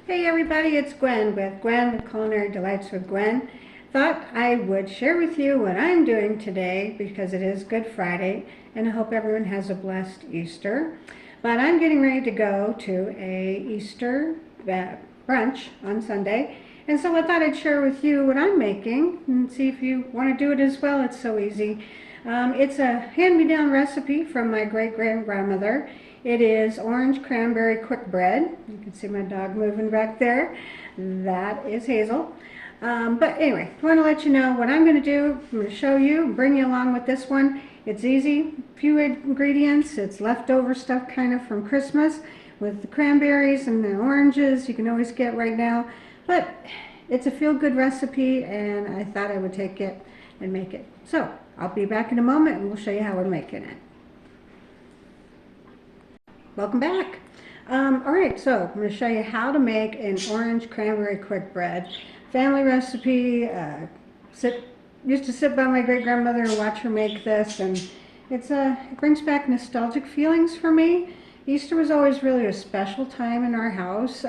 Hey everybody, it's Gwen with Culinary Delights with Gwen. Thought I would share with you what I'm doing today because it is Good Friday and I hope everyone has a blessed Easter. But I'm getting ready to go to a Easter brunch on Sunday, and so I thought I'd share with you what I'm making and see if you want to do it as well. It's so easy. It's a hand-me-down recipe from my great-grandmother. It is orange cranberry quick bread. You can see my dog moving back there. That is Hazel. But anyway, I want to let you know what I'm going to do. I'm going to show you, bring you along with this one. It's easy, few ingredients. It's leftover stuff kind of from Christmas with the cranberries and the oranges you can always get right now. But it's a feel-good recipe and I thought I would take it and make it. So I'll be back in a moment and we'll show you how we're making it. Welcome back. All right, so I'm going to show you how to make an orange cranberry quick bread. Family recipe. Used to sit by my great-grandmother and watch her make this, and it brings back nostalgic feelings for me. Easter was always really a special time in our house.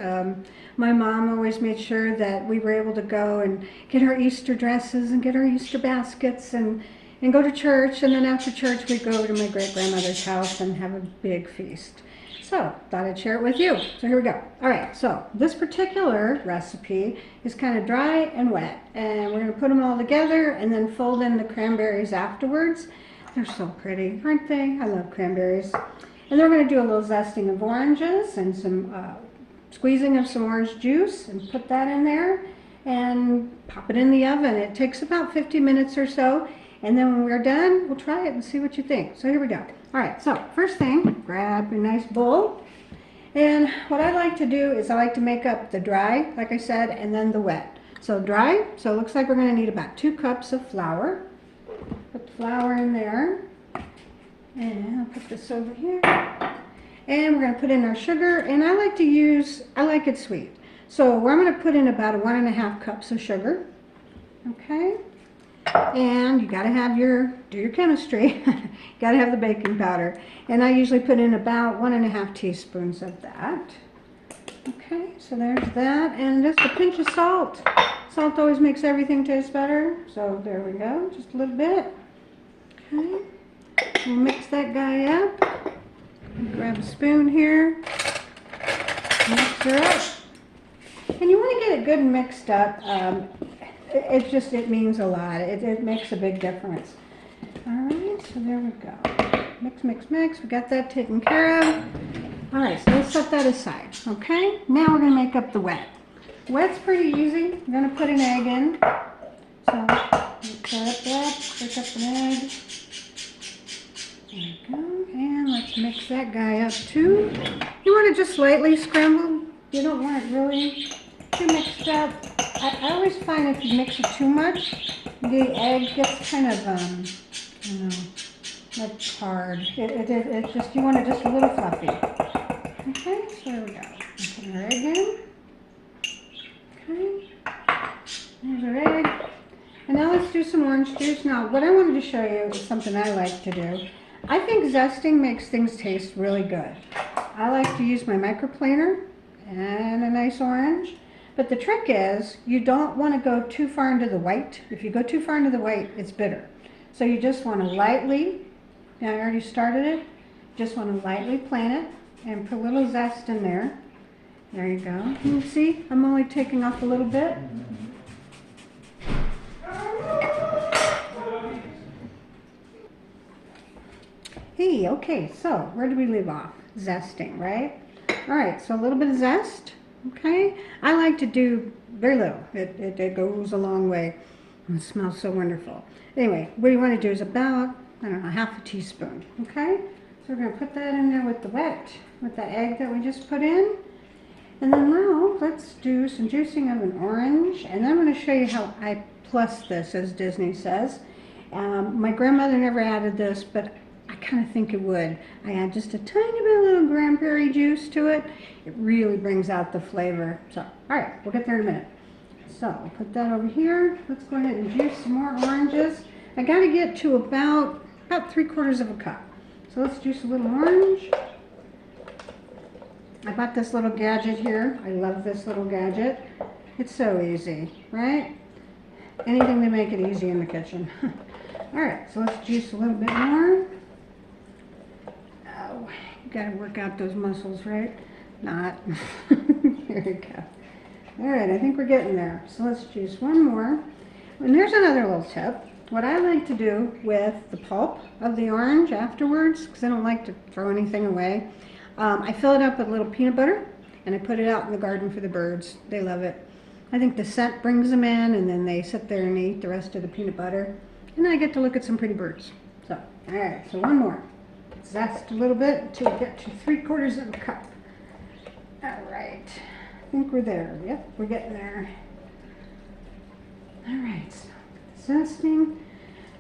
My mom always made sure that we were able to go and get our Easter dresses and get our Easter baskets and go to church, and then after church we'd go to my great-grandmother's house and have a big feast. So, thought I'd share it with you. So here we go. All right, so this particular recipe is kind of dry and wet, and we're going to put them all together and then fold in the cranberries afterwards. They're so pretty, aren't they? I love cranberries. And then we're going to do a little zesting of oranges and some squeezing of some orange juice and put that in there and pop it in the oven. It takes about 50 minutes or so. And then when we're done, we'll try it and see what you think. So here we go. All right, so first thing, grab a nice bowl. And what I like to do is I like to make up the dry, like I said, and then the wet. So dry, so it looks like we're going to need about 2 cups of flour. Put the flour in there. And I'll put this over here. And we're going to put in our sugar. And I like it sweet. So I'm going to put in about 1½ cups of sugar. Okay. And you got to have do your chemistry. You got to have the baking powder. And I usually put in about 1½ teaspoons of that. Okay, so there's that. And just a pinch of salt. Salt always makes everything taste better. So there we go, just a little bit. Okay, we'll mix that guy up. Grab a spoon here. Mix her up. And you want to get it good and mixed up. It means a lot. It makes a big difference. All right, so there we go. Mix, mix, mix. We got that taken care of. All right, so let's set that aside. Okay, now we're going to make up the wet. Wet's pretty easy. We're going to put an egg in. So cut up that, pick up an egg. There we go. And let's mix that guy up too. You want to just slightly scramble. You don't want it really too mixed up. I always find if you mix it too much, the egg gets kind of, like hard. It just, you want it just a little fluffy. Okay, so there we go. Put our egg in. Okay, there's our egg. And now let's do some orange juice. Now, what I wanted to show you is something I like to do. I think zesting makes things taste really good. I like to use my microplaner and a nice orange. But the trick is, you don't want to go too far into the white. If you go too far into the white, it's bitter. So you just want to lightly, now I already started it, just want to lightly plant it and put a little zest in there. There you go. You see, I'm only taking off a little bit. Hey, okay, so where did we leave off? Zesting, right? All right, so a little bit of zest. Okay, I like to do very little. It goes a long way. It smells so wonderful. Anyway, what you want to do is about, I don't know, ½ a teaspoon. Okay, so we're going to put that in there with the egg that we just put in. And then now let's do some juicing of an orange. And I'm going to show you how I plus this, as Disney says. My grandmother never added this, but I kind of think it would. I add just a tiny bit of little cranberry juice to it. It really brings out the flavor. So, all right, we'll get there in a minute. So, I'll put that over here. Let's go ahead and juice some more oranges. I got to get to about 3/4 of a cup. So let's juice a little orange. I bought this little gadget here. I love this little gadget. It's so easy, right? Anything to make it easy in the kitchen. All right, so let's juice a little bit more. Oh, you gotta work out those muscles, right? Not. Here we go. All right, I think we're getting there. So let's juice one more. And there's another little tip. What I like to do with the pulp of the orange afterwards, because I don't like to throw anything away, I fill it up with a little peanut butter and I put it out in the garden for the birds. They love it. I think the scent brings them in, and then they sit there and eat the rest of the peanut butter. And then I get to look at some pretty birds. So, all right, so one more. Zest a little bit until we get to 3/4 of a cup. All right, I think we're there. Yep, we're getting there. All right, so zesting.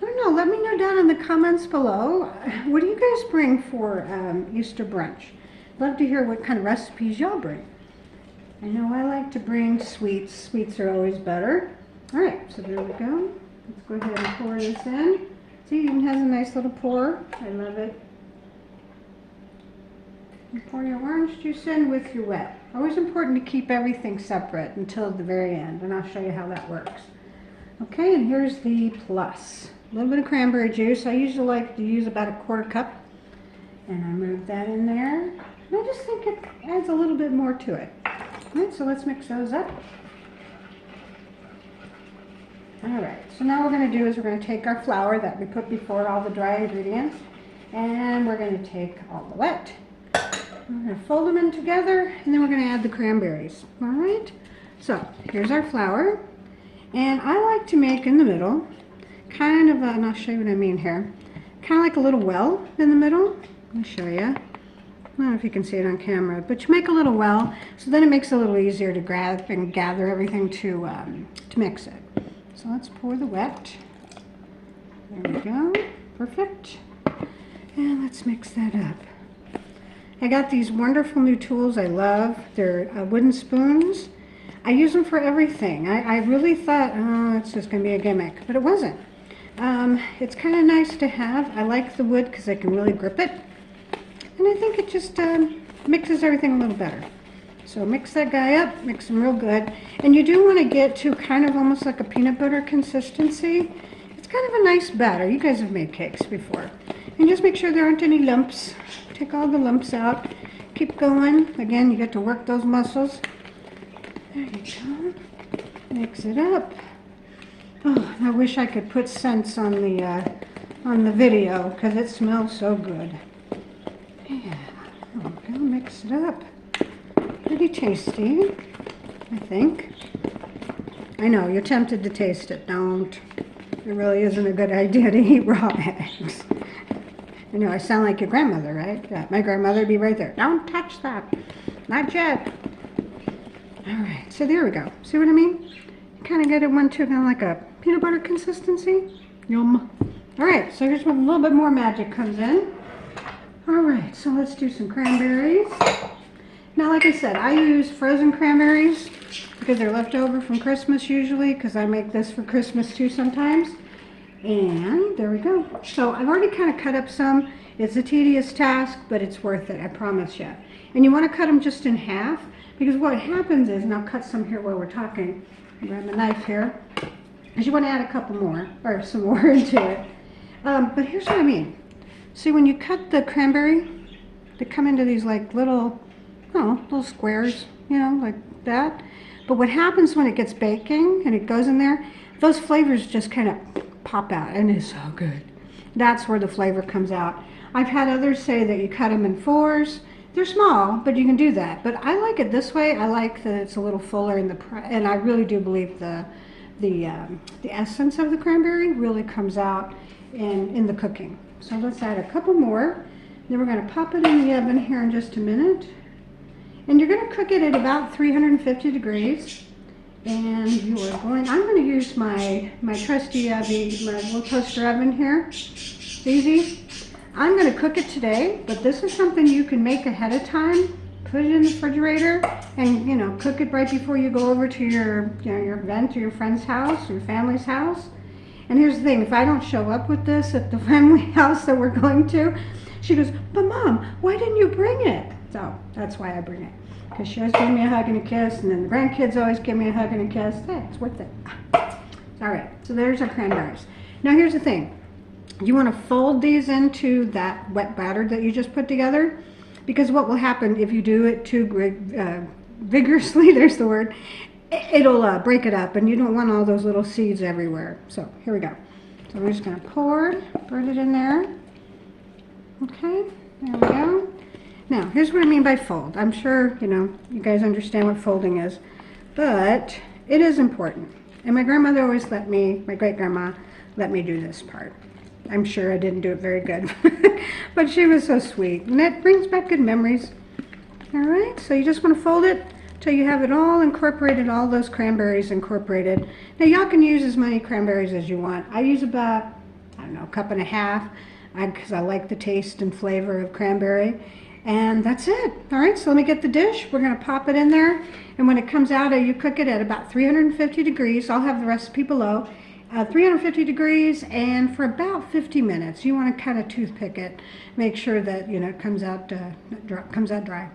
I don't know, let me know down in the comments below. What do you guys bring for Easter brunch? Love to hear what kind of recipes y'all bring. I know I like to bring sweets. Sweets are always better. All right, so there we go. Let's go ahead and pour this in. See, it even has a nice little pour. I love it. You pour your orange juice in with your wet. Always important to keep everything separate until the very end, and I'll show you how that works. Okay, and here's the plus. A little bit of cranberry juice. I usually like to use about 1/4 cup. And I move that in there. And I just think it adds a little bit more to it. All right, so let's mix those up. All right, so now what we're going to do is we're going to take our flour that we put before all the dry ingredients, and we're going to take all the wet. We're going to fold them in together, and then we're going to add the cranberries. All right, so here's our flour, and I like to make in the middle kind of a, and I'll show you what I mean here, kind of like a little well in the middle. Let me show you. I don't know if you can see it on camera, but you make a little well, so then it makes it a little easier to grab and gather everything to mix it. So let's pour the wet. There we go. Perfect. And let's mix that up. I got these wonderful new tools I love. They're wooden spoons. I use them for everything. I really thought, oh, it's just going to be a gimmick, but it wasn't. It's kind of nice to have. I like the wood because I can really grip it. And I think it just mixes everything a little better. So mix that guy up, mix them real good. And you do want to get to kind of almost like a peanut butter consistency. It's kind of a nice batter. You guys have made cakes before. And just make sure there aren't any lumps. Take all the lumps out. Keep going. Again, you get to work those muscles. There you go. Mix it up. Oh, I wish I could put scents on the video because it smells so good. Yeah, okay, mix it up. Pretty tasty, I think. I know, you're tempted to taste it. Don't. It really isn't a good idea to eat raw eggs. I know, I sound like your grandmother, right? Yeah, my grandmother would be right there. Don't touch that. Not yet. All right, so there we go. See what I mean? You kind of get it one too, kind of like a peanut butter consistency. Yum. All right, so here's when a little bit more magic comes in. All right, so let's do some cranberries. Now, like I said, I use frozen cranberries because they're left over from Christmas usually, because I make this for Christmas too sometimes. And there we go. So I've already kind of cut up some. It's a tedious task, but it's worth it, I promise you. And you want to cut them just in half, because what happens is, and I'll cut some here while we're talking, grab a knife here, is you want to add a couple more, or some more into it. But here's what I mean. See, when you cut the cranberry, they come into these like little, little squares, like that. But what happens when it gets baking and it goes in there, those flavors just kind of pop out, and it's so good. That's where the flavor comes out. I've had others say that you cut them in 4s. They're small, but you can do that. But I like it this way. I like that it's a little fuller and I really do believe the essence of the cranberry really comes out in the cooking. So let's add a couple more. Then we're going to pop it in the oven here in just a minute. And you're going to cook it at about 350 degrees. And I'm going to use my trusty my little toaster oven here. It's easy. I'm going to cook it today, but this is something you can make ahead of time. Put it in the refrigerator and, cook it right before you go over to your event or your friend's house or your family's house. And here's the thing, if I don't show up with this at the family house that we're going to, she goes, but Mom, why didn't you bring it? So that's why I bring it. Because she always gives me a hug and a kiss, and then the grandkids always give me a hug and a kiss. Hey, it's worth it. All right, so there's our cranberries. Now here's the thing. You want to fold these into that wet batter that you just put together, because what will happen if you do it too vigorously, there's the word, it'll break it up, and you don't want all those little seeds everywhere. So here we go. So we're just going to put it in there. Okay, there we go. Now, here's what I mean by fold. I'm sure, you guys understand what folding is, but it is important. And my grandmother always my great-grandma let me do this part. I'm sure I didn't do it very good, but she was so sweet. And that brings back good memories. All right, so you just want to fold it till you have it all incorporated, all those cranberries incorporated. Now, y'all can use as many cranberries as you want. I use about, I don't know, a cup and a half, because I like the taste and flavor of cranberry. And that's it. All right, so let me get the dish. We're going to pop it in there. And when it comes out, you cook it at about 350 degrees. I'll have the recipe below. 350 degrees and for about 50 minutes. You want to kind of toothpick it. Make sure that, it comes out dry.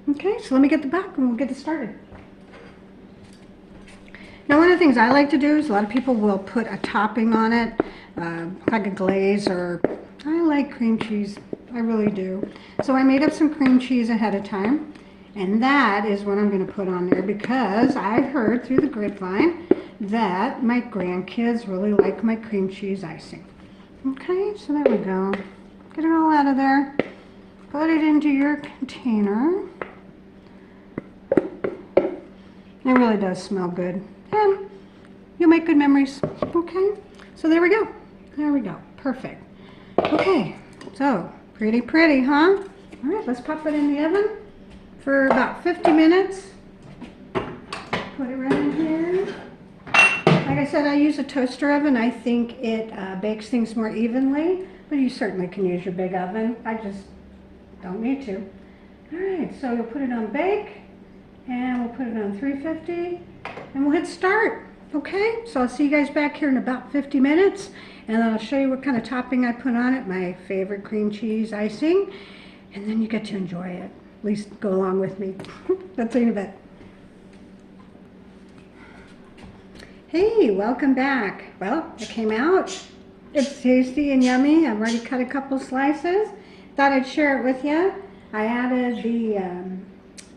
Okay, so let me get the back and we'll get it started. Now, one of the things I like to do is a lot of people will put a topping on it, like a glaze, or I like cream cheese. I really do. So I made up some cream cheese ahead of time, and that is what I'm going to put on there because I heard through the grapevine that my grandkids really like my cream cheese icing. Okay, so there we go. Get it all out of there. Put it into your container. It really does smell good. And you'll make good memories. Okay, so there we go. There we go. Perfect. Okay, so pretty, huh? All right, let's pop it in the oven for about 50 minutes. Put it right in here. Like I said, I use a toaster oven. I think it bakes things more evenly, but you certainly can use your big oven. I just don't need to. All right, so you'll put it on bake, and we'll put it on 350, and we'll hit start. Okay, so I'll see you guys back here in about 50 minutes, and then I'll show you what kind of topping I put on it, my favorite cream cheese icing, and then you get to enjoy it. At least go along with me. That's in a bit. Hey, welcome back. Well, it came out. It's tasty and yummy. I've already cut a couple slices. Thought I'd share it with you. I added the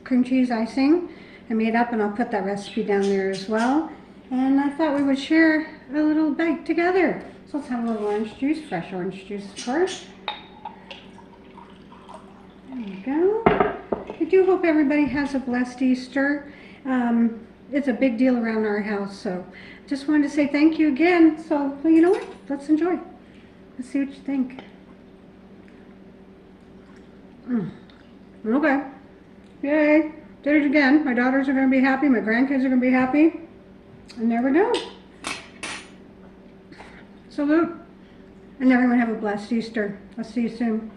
cream cheese icing. I made up, and I'll put that recipe down there as well. And I thought we would share a little bite together. So let's have a little orange juice, fresh orange juice, of course. There you go. I do hope everybody has a blessed Easter. It's a big deal around our house, so just wanted to say thank you again. So, well, you know what? Let's enjoy. Let's see what you think. Okay. Yay. Did it again. My daughters are going to be happy. My grandkids are going to be happy. And there we go. Salute. And everyone have a blessed Easter. I'll see you soon.